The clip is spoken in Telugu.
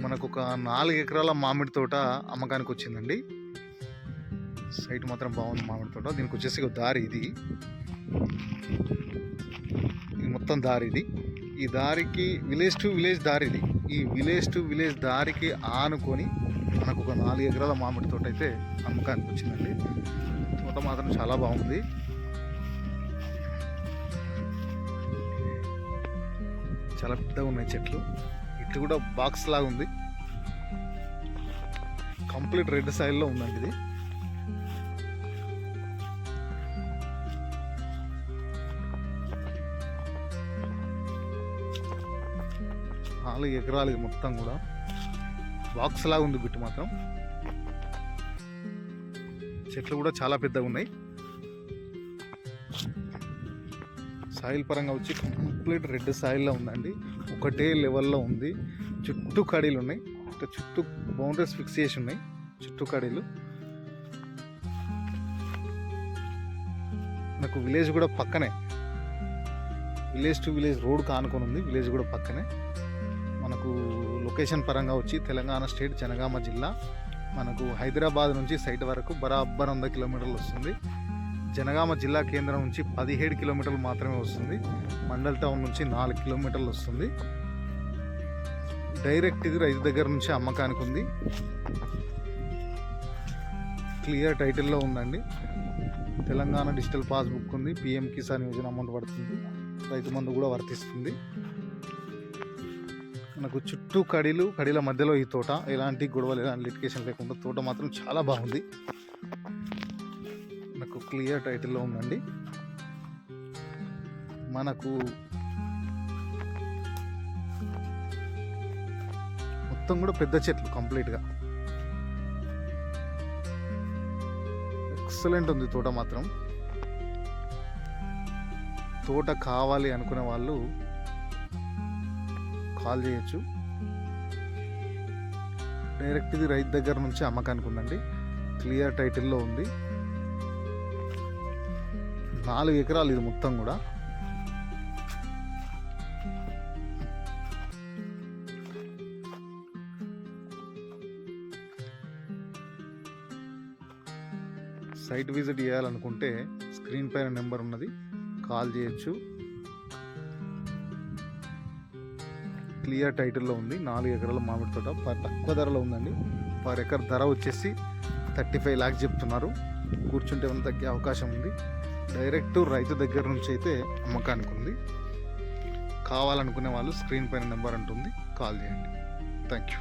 మనకు ఒక 4 ఎకరాల మామిడి తోట అమ్మకానికి వచ్చిందండి. సైట్ మాత్రం బాగుంది మామిడి తోట. దీనికి వచ్చేసి ఒక దారి ఇది మొత్తం దారి ఇది. ఈ దారికి విలేజ్ టు విలేజ్ దారి ఇది. ఈ విలేజ్ టు విలేజ్ దారికి ఆనుకొని మనకు ఒక 4 ఎకరాల మామిడి తోట అయితే అమ్మకానికి వచ్చిందండి. తోట మాత్రం చాలా బాగుంది. చాలా పెద్దగా ఉన్నాయి చెట్లు. ఇట్లు కూడా బాక్స్ లాగా ఉంది. కంప్లీట్ రెడ్ సాయిల్లో ఉందండి ఇది. నాలుగు ఎకరాలు ఇది మొత్తం కూడా బాక్స్ లాగా ఉంది. బిట్టు మాత్రం చెట్లు కూడా చాలా పెద్దగా ఉన్నాయి. సాయిల్ పరంగా వచ్చి కంప్లీట్ రెడ్ సాయిల్లో ఉందండి. ఒకటే లెవెల్లో ఉంది. చుట్టూ కడీలు ఉన్నాయి. చుట్టూ బౌండరీస్ ఫిక్స్ చేసి ఉన్నాయి. చుట్టూ కడీలు. నాకు విలేజ్ కూడా పక్కనే, విలేజ్ టు విలేజ్ రోడ్ కానుకొని ఉంది. విలేజ్ కూడా పక్కనే. మనకు లొకేషన్ పరంగా వచ్చి తెలంగాణ స్టేట్ జనగామ జిల్లా. మనకు హైదరాబాద్ నుంచి సైట్ వరకు బరాబర్ 100 కిలోమీటర్లు వస్తుంది. జనగామ జిల్లా కేంద్రం నుంచి 17 కిలోమీటర్లు మాత్రమే వస్తుంది. మండల్ టౌన్ నుంచి 4 కిలోమీటర్లు వస్తుంది. డైరెక్ట్ ఇది రైతు దగ్గర నుంచి అమ్మకానికి ఉంది. క్లియర్ టైటిల్లో ఉందండి. తెలంగాణ డిజిటల్ పాస్బుక్ ఉంది. పిఎం కిసాన్ యోజన అమౌంట్ పడుతుంది. రైతు మందు కూడా వర్తిస్తుంది. మనకు చుట్టూ కడీల మధ్యలో ఈ తోట. ఎలాంటి గొడవలు, ఎలాంటి లిటికేషన్ లేకుండా తోట మాత్రం చాలా బాగుంది. మనకు క్లియర్ టైటిల్లో ఉందండి. మనకు మొత్తం కూడా పెద్ద చెట్లు కంప్లీట్గా. ఎక్సలెంట్ ఉంది తోట మాత్రం. తోట కావాలి అనుకునే వాళ్ళు కాల్ చేయొచ్చు. డైరెక్ట్ ఇది రైతు దగ్గర నుంచి అమ్మకానికి ఉందండి. క్లియర్ టైటిల్లో ఉంది. 4 ఎకరాలు ఇది మొత్తం కూడా. సైట్ విజిట్ చేయాలనుకుంటే స్క్రీన్ పైన నెంబర్ ఉన్నది, కాల్ చేయొచ్చు. క్లియర్ టైటిల్లో ఉంది. 4 ఎకరాల మామిడి తోట తక్కువ ధరలో ఉందండి. పర్ ఎకర్ ధర వచ్చేసి 35 lakhs చెప్తున్నారు. కూర్చుంటే ఏమైనా తగ్గే అవకాశం ఉంది. డైరెక్ట్ రైతు దగ్గర నుంచి అయితే అమ్మకానికి ఉంది. కావాలనుకునే వాళ్ళు స్క్రీన్ పైన నెంబర్ ఉంటుంది, కాల్ చేయండి. Thank you.